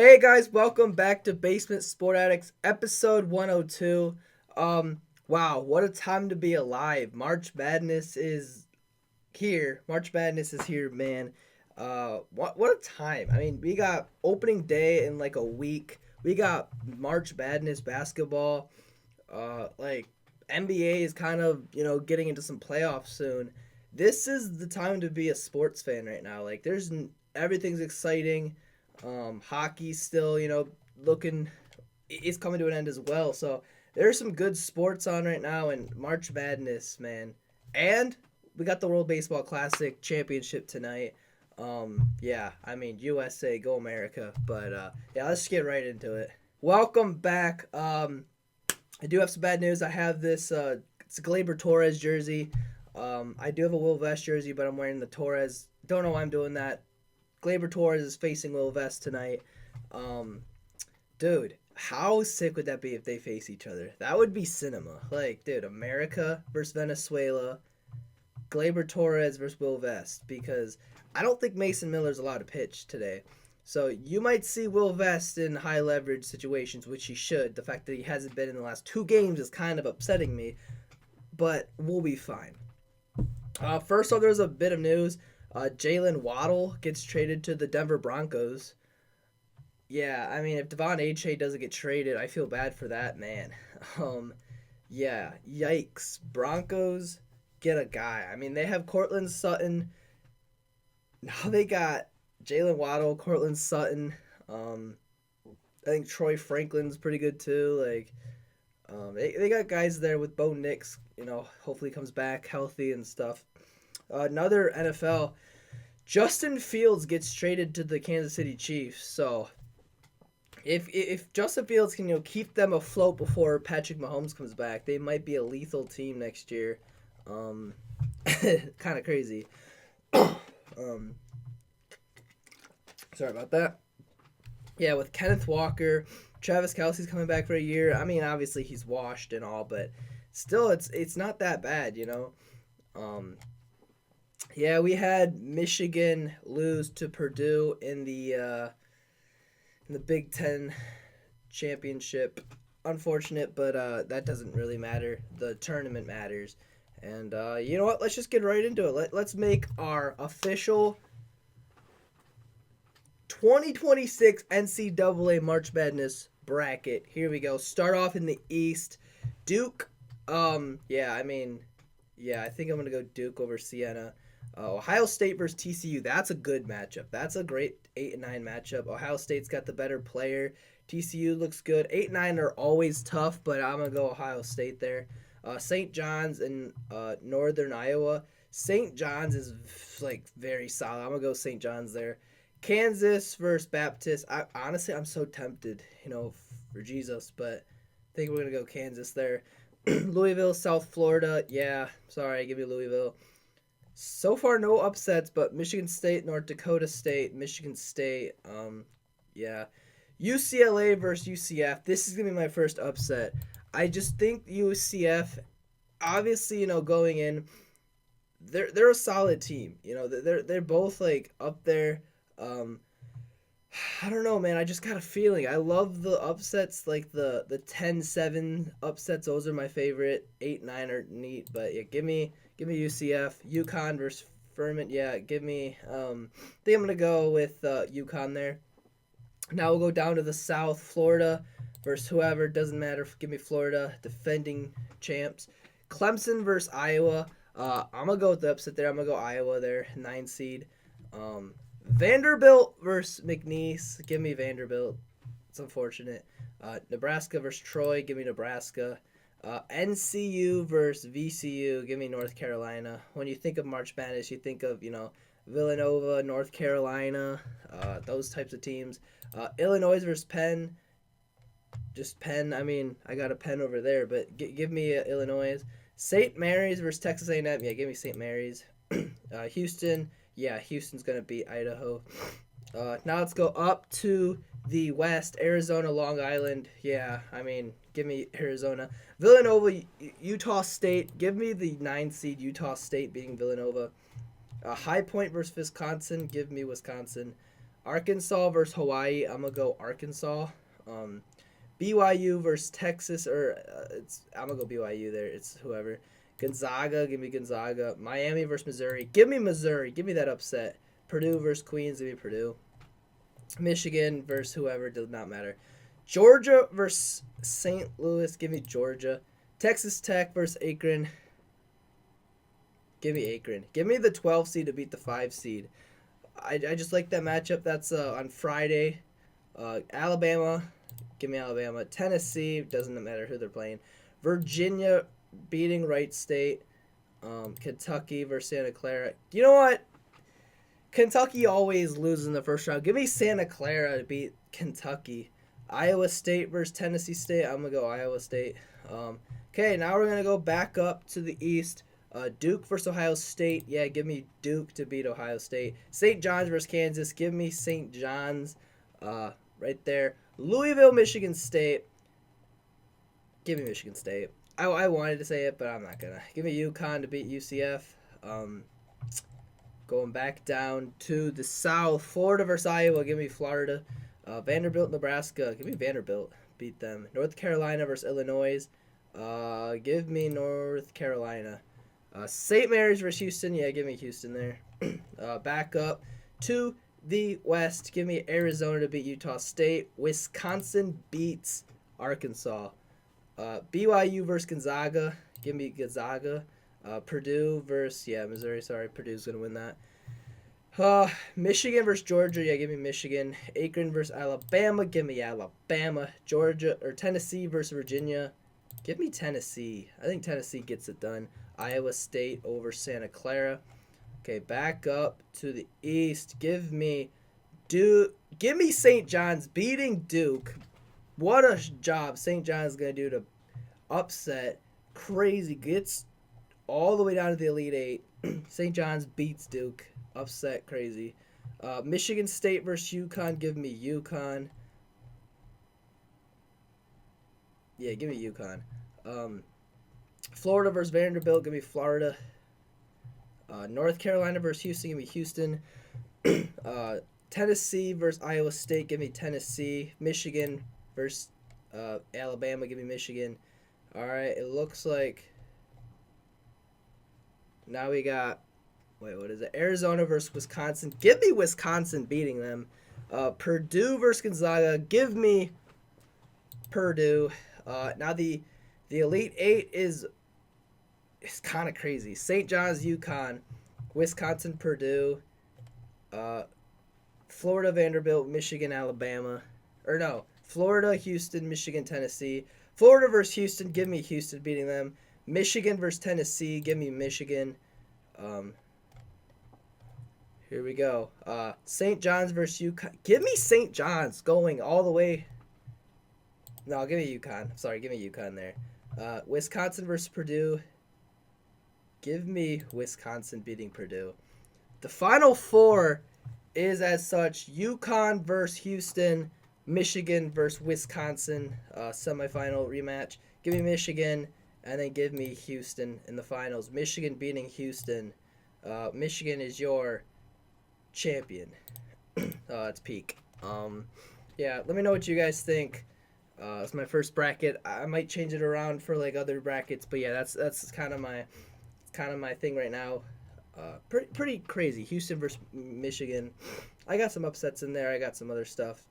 Hey guys, welcome back to Basement Sport Addicts, episode 102. Wow, what a time to be alive. March Madness is here. March Madness is here, man. What a time. I mean, we got opening day in like a week. We got March Madness basketball. Like NBA is kind of, getting into some playoffs soon. This is the time to be a sports fan right now. Like everything's exciting. Hockey's still, looking it's coming to an end as well. So there's some good sports on right now and March Madness, man. And we got the World Baseball Classic Championship tonight. Yeah, I mean USA, go America. But yeah, let's get right into it. Welcome back. I do have some bad news. I have this it's a Glaber Torres jersey. I do have a Will Vest jersey, but I'm wearing the Torres. Don't know why I'm doing that. Glaber Torres is facing Will Vest tonight. Um, Dude, how sick would that be if they face each other? That would be cinema. Like, dude, America versus Venezuela, Glaber Torres versus Will Vest. Because I don't think Mason Miller's allowed to pitch today. So you might see Will Vest in high leverage situations, which he should. The fact that he hasn't been in the last two games is kind of upsetting me, but we'll be fine. First off, there's a bit of news. Jalen Waddle gets traded to the Denver Broncos. Yeah, I mean, if Devon Achane doesn't get traded, I feel bad for that man. Um, yeah, yikes. Broncos get a guy. I mean, they have Cortland Sutton. Now they got Jalen Waddle, Cortland Sutton. Um, I think Troy Franklin's pretty good too. Like, they got guys there with Bo Nix. Hopefully comes back healthy and stuff. Another NFL. Justin Fields gets traded to the Kansas City Chiefs. So if Justin Fields can keep them afloat before Patrick Mahomes comes back, they might be a lethal team next year. Um, kind of crazy. um, Sorry about that. Yeah, with Kenneth Walker, Travis Kelsey's coming back for a year. I mean, obviously he's washed and all, but still, it's not that bad. Um, yeah, we had Michigan lose to Purdue in the Big Ten championship. Unfortunate, but that doesn't really matter. The tournament matters. And you know what? Let's just get right into it. Let's make our official 2026 NCAA March Madness bracket. Here we go. Start off in the East. Duke. Yeah, I mean, yeah, I think I'm gonna go Duke over Siena. Ohio State versus TCU. That's a good matchup. That's a great 8 and 9 matchup. Ohio State's got the better player. TCU looks good. 8 and 9 are always tough, but I'm gonna go Ohio State there. St. John's in Northern Iowa. St. John's is like very solid. I'm gonna go St. John's there. Kansas versus Baptist. Honestly, I'm so tempted, for Jesus, but I think we're gonna go Kansas there. Louisville, South Florida. Yeah, sorry, give me Louisville. So far, no upsets, but Michigan State, North Dakota State, Michigan State. Yeah, UCLA versus UCF. This is gonna be my first upset. I just think UCF, obviously, going in, they're a solid team. They're both like up there. Um, I don't know, man. I just got a feeling. I love the upsets, like the 10-7 upsets. Those are my favorite. 8-9 are neat, but yeah, give me UCF. UConn versus Furman. Yeah, give me. I think I'm gonna go with UConn there. Now we'll go down to the South. Florida versus whoever, doesn't matter. Give me Florida, defending champs. Clemson versus Iowa. I'm gonna go with the upset there. I'm gonna go Iowa there, 9 seed. Vanderbilt versus McNeese. Give me Vanderbilt. It's unfortunate. Nebraska versus Troy. Give me Nebraska. NCU versus VCU. Give me North Carolina. When you think of March Madness, you think of, Villanova, North Carolina, those types of teams. Illinois versus Penn. Just Penn. I mean, I got a Penn over there, but give me Illinois. St. Mary's versus Texas A&M. Yeah, give me St. Mary's. Houston. Yeah, Houston's going to beat Idaho. Now let's go up to the West. Arizona, Long Island. Yeah, I mean, give me Arizona. Villanova, Utah State. Give me the 9 seed Utah State beating Villanova. High Point versus Wisconsin. Give me Wisconsin. Arkansas versus Hawaii. I'm gonna go Arkansas. Um, BYU versus Texas, or I'm gonna go BYU there. It's whoever. Gonzaga, give me Gonzaga. Miami versus Missouri, give me Missouri. Give me that upset. Purdue versus Queens, give me Purdue. Michigan versus whoever, does not matter. Georgia versus St. Louis, give me Georgia. Texas Tech versus Akron, give me Akron. Give me the 12 seed to beat the 5 seed. I just like that matchup. That's on Friday. Alabama, give me Alabama. Tennessee, doesn't matter who they're playing. Virginia beating Wright State. Kentucky versus Santa Clara. You know what? Kentucky always loses in the first round. Give me Santa Clara to beat Kentucky. Iowa State versus Tennessee State. I'm going to go Iowa State. Okay, now we're going to go back up to the East. Duke versus Ohio State. Yeah, give me Duke to beat Ohio State. St. John's versus Kansas. Give me St. John's right there. Louisville, Michigan State. Give me Michigan State. I wanted to say it, but I'm not going to. Give me UConn to beat UCF. Going back down to the South. Florida versus Iowa. Give me Florida. Vanderbilt, Nebraska. Give me Vanderbilt. Beat them. North Carolina versus Illinois. Give me North Carolina. St. Mary's versus Houston. Yeah, give me Houston there. Back up to the West. Give me Arizona to beat Utah State. Wisconsin beats Arkansas. BYU versus Gonzaga. Give me Gonzaga. Purdue versus, Missouri. Sorry, Purdue's going to win that. Michigan versus Georgia. Yeah, give me Michigan. Akron versus Alabama. Give me Alabama. Georgia or Tennessee versus Virginia. Give me Tennessee. I think Tennessee gets it done. Iowa State over Santa Clara. Okay, back up to the East. Give me Duke. Give me St. John's beating Duke. What a job St. John's going to do to upset. Crazy. Gets all the way down to the Elite Eight. St. John's beats Duke. Upset. Crazy. Michigan State versus UConn. Give me UConn. Yeah, give me UConn. Florida versus Vanderbilt. Give me Florida. North Carolina versus Houston. Give me Houston. Tennessee versus Iowa State. Give me Tennessee. Michigan versus Alabama. Give me Michigan. All right, it looks like now we got, what is it? Arizona versus Wisconsin. Give me Wisconsin beating them. Purdue versus Gonzaga. Give me Purdue. Now the Elite Eight is kind of crazy. St. John's, UConn, Wisconsin, Purdue, Florida, Vanderbilt, Michigan, Alabama. Or no, Florida, Houston, Michigan, Tennessee. Florida versus Houston. Give me Houston beating them. Michigan versus Tennessee. Give me Michigan. Here we go. St. John's versus UConn. Give me St. John's going all the way. No, give me UConn. Sorry, give me UConn there. Wisconsin versus Purdue. Give me Wisconsin beating Purdue. The Final Four is as such: UConn versus Houston, Michigan versus Wisconsin, semifinal rematch. Give me Michigan, and then give me Houston in the finals. Michigan beating Houston. Michigan is your champion. It's peak. Let me know what you guys think. It's my first bracket. I might change it around for like other brackets, but yeah, that's kind of my thing right now. Pretty crazy. Houston versus Michigan. I got some upsets in there. I got some other stuff.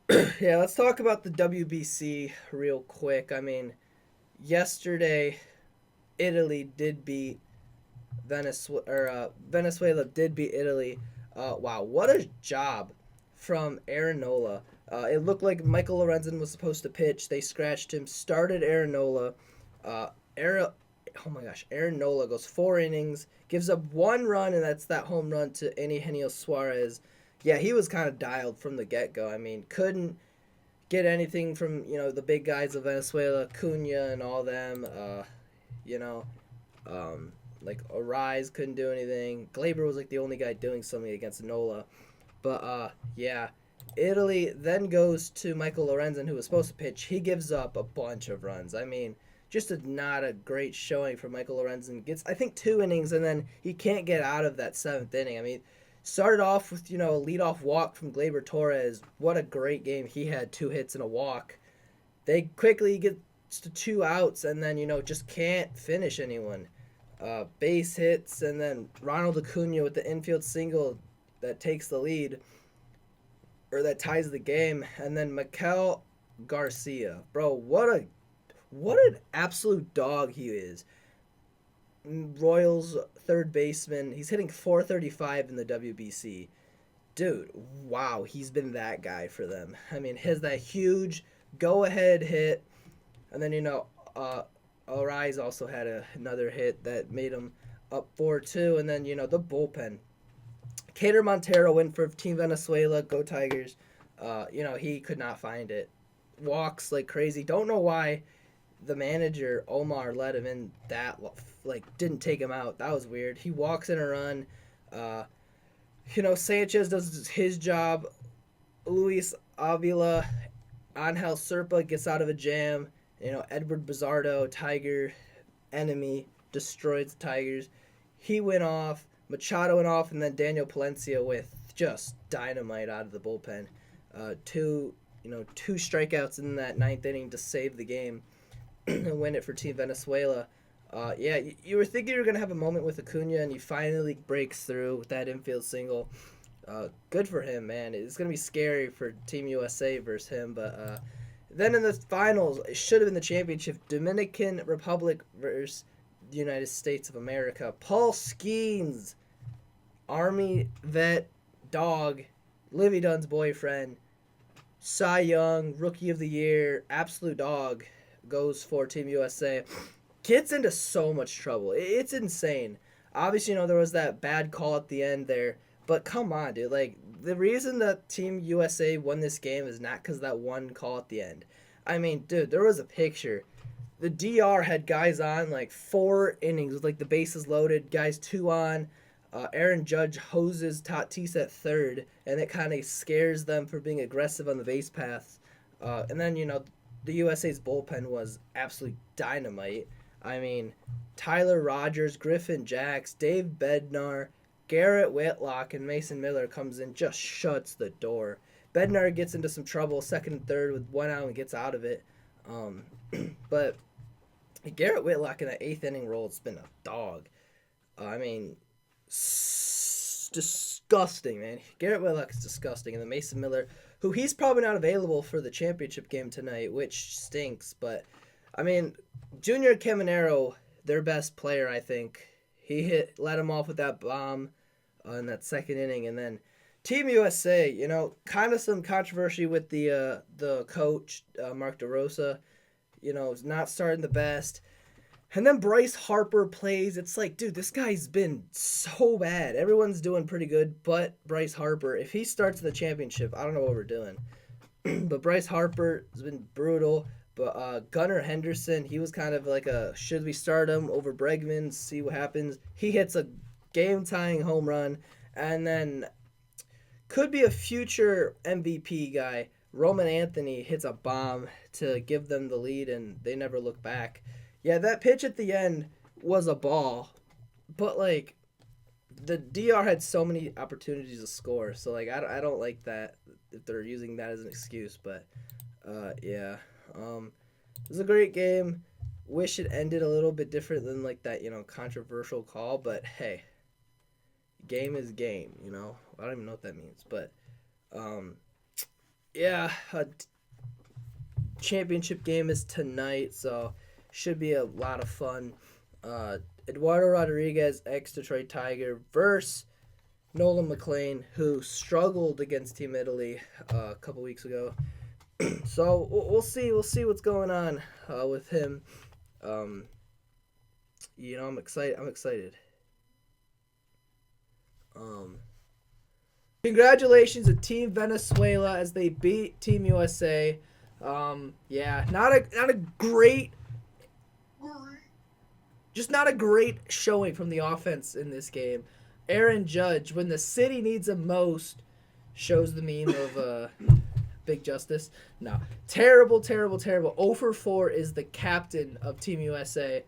Let's talk about the WBC real quick. I mean, yesterday, Italy did beat Venezuela. Venezuela did beat Italy. Wow, what a job from Aaron Nola. It looked like Michael Lorenzen was supposed to pitch. They scratched him. Started Aaron Nola. Aaron Nola goes 4 innings, gives up 1 run, and that's that home run to Eugenio Suarez. Yeah, he was kind of dialed from the get-go. I mean, couldn't get anything from, the big guys of Venezuela, Cunha and all them. Like Arise couldn't do anything. Glaber was like the only guy doing something against Nola. But, Italy then goes to Michael Lorenzen, who was supposed to pitch. He gives up a bunch of runs. I mean, just not a great showing for Michael Lorenzen. Gets, I think, 2 innings, and then he can't get out of that 7th inning. I mean, Started off with, a leadoff walk from Gleyber Torres. What a great game he had, 2 hits and a walk. They quickly get to 2 outs and then, just can't finish anyone. Base hits, and then Ronald Acuna with the infield single that takes the lead, or that ties the game, and then Mikel Garcia. Bro, what an absolute dog he is. Royals third baseman. He's hitting 435 in the WBC. Dude, wow, he's been that guy for them. I mean, his that huge go-ahead hit, and then Arise also had another hit that made him up 4-2, and then the bullpen. Cater Montero went for Team Venezuela. Go Tigers. He could not find it. Walks like crazy. Don't know why the manager Omar let him in didn't take him out. That was weird. He walks in a run. Sanchez does his job. Luis Avila, Angel Serpa gets out of a jam. Edward Bizardo, Tiger enemy, destroys the Tigers. He went off. Machado went off, and then Daniel Palencia with just dynamite out of the bullpen. Two strikeouts in that ninth inning to save the game and win it for Team Venezuela. You were thinking you were going to have a moment with Acuna, and he finally breaks through with that infield single. Good for him, man. It's going to be scary for Team USA versus him. But then in the finals, it should have been the championship, Dominican Republic versus the United States of America. Paul Skeens, Army vet, dog, Livy Dunn's boyfriend, Cy Young, Rookie of the Year, absolute dog, goes for Team USA. Gets into so much trouble. It's insane. Obviously, there was that bad call at the end there, but come on, dude. Like, the reason that Team USA won this game is not because of that one call at the end. I mean, dude, there was a picture. The DR had guys on, 4 innings with, the bases loaded, guys 2 on. Aaron Judge hoses Tatis at third, and it kind of scares them for being aggressive on the base paths. And then, the USA's bullpen was absolutely dynamite. I mean, Tyler Rogers, Griffin Jacks, Dave Bednar, Garrett Whitlock, and Mason Miller comes in, just shuts the door. Bednar gets into some trouble, second and third with 1 out and gets out of it. But Garrett Whitlock in that 8th inning role has been a dog. I mean, disgusting, man. Garrett Whitlock is disgusting. And then Mason Miller, who he's probably not available for the championship game tonight, which stinks. But, I mean, Junior Caminero, their best player, I think. He let him off with that bomb in that second inning. And then Team USA, kind of some controversy with the coach, Mark DeRosa. Is not starting the best. And then Bryce Harper plays. It's like, dude, this guy's been so bad. Everyone's doing pretty good, but Bryce Harper. If he starts the championship, I don't know what we're doing. But Bryce Harper has been brutal. But Gunnar Henderson, he was kind of like should we start him over Bregman, see what happens. He hits a game-tying home run. And then could be a future MVP guy. Roman Anthony hits a bomb to give them the lead, and they never look back. Yeah, that pitch at the end was a ball, but, the DR had so many opportunities to score, so, I don't like that if they're using that as an excuse, but, yeah. It was a great game. Wish it ended a little bit different than, that, controversial call, but, hey, game is game, I don't even know what that means, but, yeah, championship game is tonight, so should be a lot of fun. Eduardo Rodriguez, ex-Detroit Tiger, versus Nolan McLean, who struggled against Team Italy a couple weeks ago. So we'll see what's going on with him. I'm excited. Congratulations to Team Venezuela as they beat Team USA. Not a great showing from the offense in this game. Aaron Judge, when the city needs him most, shows the meme of Big Justice. No. Terrible. 0 for 4 is the captain of Team USA.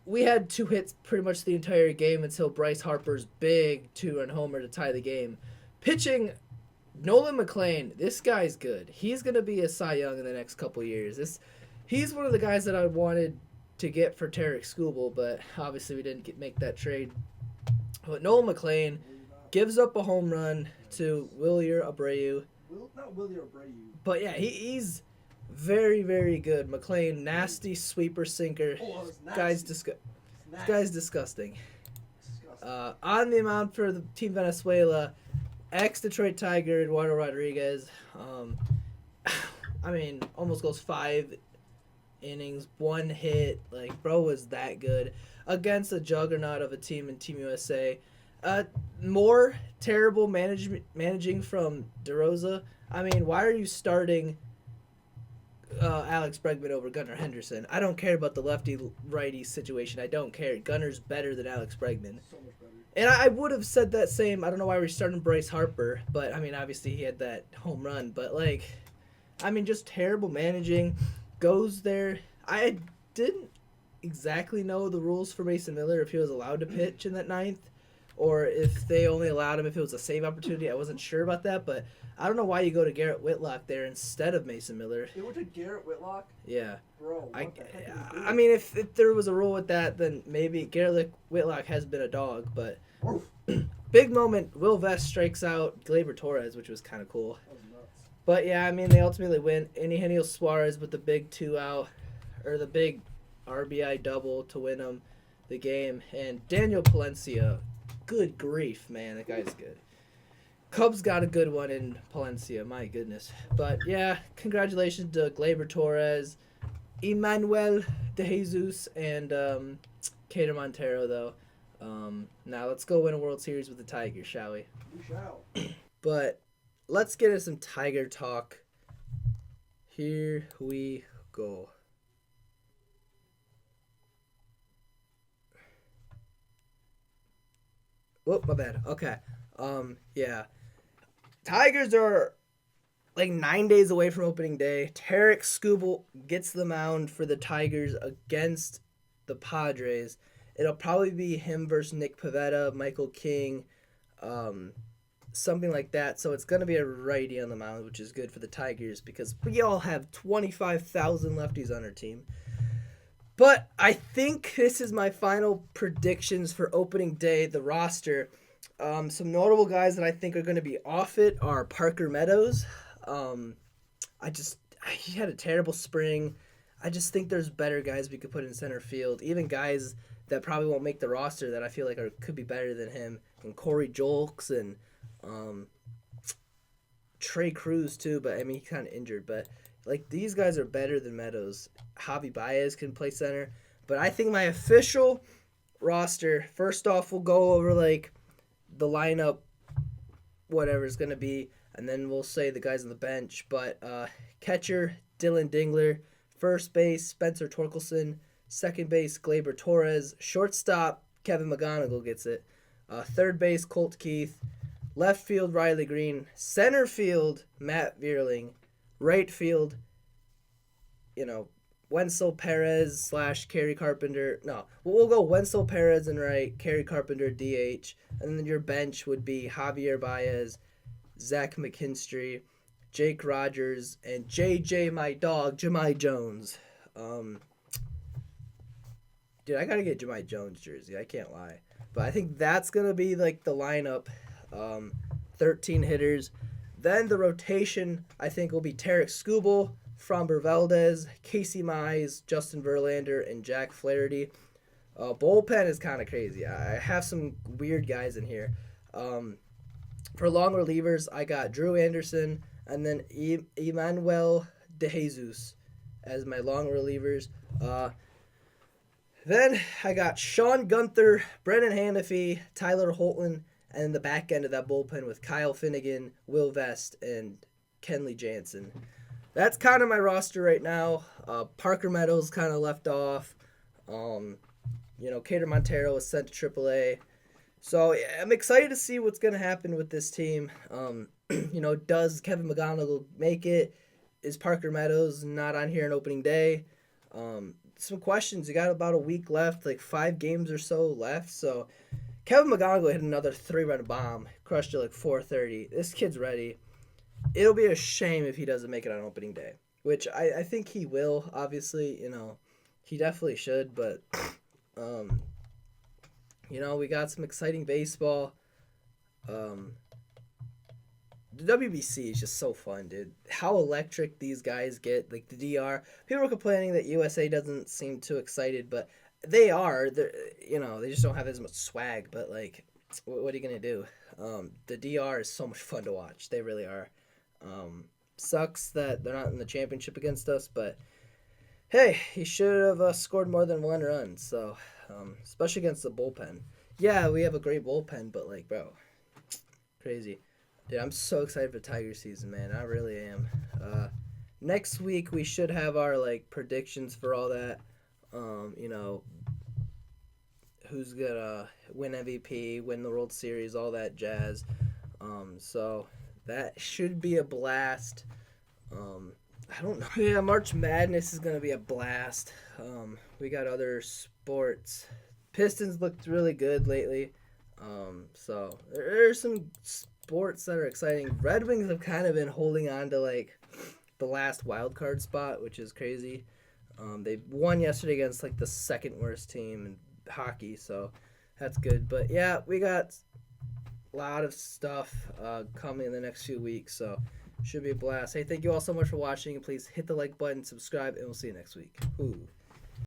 we had 2 hits pretty much the entire game until Bryce Harper's big 2-run homer to tie the game. Pitching, Nolan McLean, this guy's good. He's gonna be a Cy Young in the next couple years. He's one of the guys that I wanted to get for Tarek Skubal, but obviously we didn't make that trade. But Nolan McLean gives up a home run to Wilyer Abreu. Not Willie Abreu. But yeah, he's very, very good. McLean, nasty sweeper sinker. Oh, Guy's disgusting. On the mound for the Team Venezuela, ex-Detroit Tiger Eduardo Rodriguez. Almost goes 5 innings, 1 hit. Like, bro was that good against a juggernaut of a team in Team USA. More terrible managing from DeRosa. Why are you starting Alex Bregman over Gunnar Henderson? I don't care about the lefty-righty situation. I don't care. Gunner's better than Alex Bregman. So much better. And I would have said that same. I don't know why we're starting Bryce Harper, but obviously he had that home run. But just terrible managing. Goes there. I didn't exactly know the rules for Mason Miller, if he was allowed to pitch in that 9th, or if they only allowed him if it was a save opportunity. I wasn't sure about that, but I don't know why you go to Garrett Whitlock there instead of Mason Miller. They went to Garrett Whitlock? Yeah. Bro, what the heck if there was a rule with that, then maybe Garrett Whitlock has been a dog, but Oof. big moment, Will Vest strikes out Gleyber Torres, which was kind of cool. That was nuts. But yeah, they ultimately win. Eugenio Suarez with the big 2-out, or the big RBI double to win them the game. And Daniel Palencia, good grief, man, that guy's good. Cubs got a good one in Palencia, my goodness. But yeah, congratulations to Gleyber Torres, Emmanuel De Jesus, and Cater Montero, though. Now let's go win a World Series with the Tigers, shall we? We shall. But let's get into some Tiger talk. Here we go. Whoop, my bad. Okay. Yeah. Tigers are like 9 days away from opening day. Tarek Skubal gets the mound for the Tigers against the Padres. It'll probably be him versus Nick Pivetta, Michael King, something like that. So it's going to be a righty on the mound, which is good for the Tigers because we all have 25,000 lefties on our team. But I think this is my final predictions for opening day, the roster. Some notable guys that I think are going to be off it are Parker Meadows. He had a terrible spring. I just think there's better guys we could put in center field. Even guys that probably won't make the roster that I feel like could be better than him. And Corey Julks and Trey Cruz too, but he kind of injured. But these guys are better than Meadows. Javi Baez can play center. But I think my official roster, first off, we'll go over the lineup, whatever it's going to be, and then we'll say the guys on the bench. But catcher, Dylan Dingler. First base, Spencer Torkelson. Second base, Gleyber Torres. Shortstop, Kevin McGonigal gets it. Third base, Colt Keith. Left field, Riley Green. Center field, Matt Vierling. Right field, Wenzel Perez / Kerry Carpenter. No, we'll go Wenzel Perez in right, Kerry Carpenter DH. And then your bench would be Javier Baez, Zach McKinstry, Jake Rogers, and JJ, my dog, Jahmai Jones. Dude, I got to get Jahmai Jones jersey. I can't lie. But I think that's going to be the lineup. 13 hitters. Then the rotation, I think, will be Tarek Skubal, Framber Valdez, Casey Mize, Justin Verlander, and Jack Flaherty. Bullpen is kind of crazy. I have some weird guys in here. For long relievers, I got Drew Anderson and then Emmanuel De Jesus as my long relievers. Then I got Sean Gunther, Brennan Hannafy, Tyler Holton, and the back end of that bullpen with Kyle Finnegan, Will Vest, and Kenley Jansen. That's kind of my roster right now. Parker Meadows kind of left off. Cater Montero was sent to AAA. So I'm excited to see what's going to happen with this team. Does Kevin McGonigal make it? Is Parker Meadows not on here on opening day? some questions. You got about a week left, like 5 games or so left. So Kevin McGonigal hit another 3-run bomb, crushed it like 430. This kid's ready. It'll be a shame if he doesn't make it on opening day, which I think he will. Obviously, he definitely should. But um, we got some exciting baseball. Um, the WBC is just so fun, dude. How electric these guys get. Like the DR. People are complaining that USA doesn't seem too excited, but they are. They just don't have as much swag. But like, what are you gonna do? The DR is so much fun to watch. They really are. Sucks that they're not in the championship against us, but hey, he should have scored more than 1 run. So, especially against the bullpen. Yeah, we have a great bullpen, but like, bro, crazy. Dude, I'm so excited for Tiger season, man. I really am. Next week we should have our like predictions for all that. You know, who's gonna win MVP, win the World Series, all that jazz. So that should be a blast. I don't know. Yeah, March Madness is gonna be a blast. We got other sports. Pistons looked really good lately. So there's some sports that are exciting. Red Wings have kind of been holding on to like the last wild card spot, which is crazy. They won yesterday against like the second worst team in hockey, so that's good. But yeah, we got a lot of stuff coming in the next few weeks, so should be a blast. Hey, thank you all so much for watching. Please hit the like button, subscribe, and we'll see you next week. Ooh.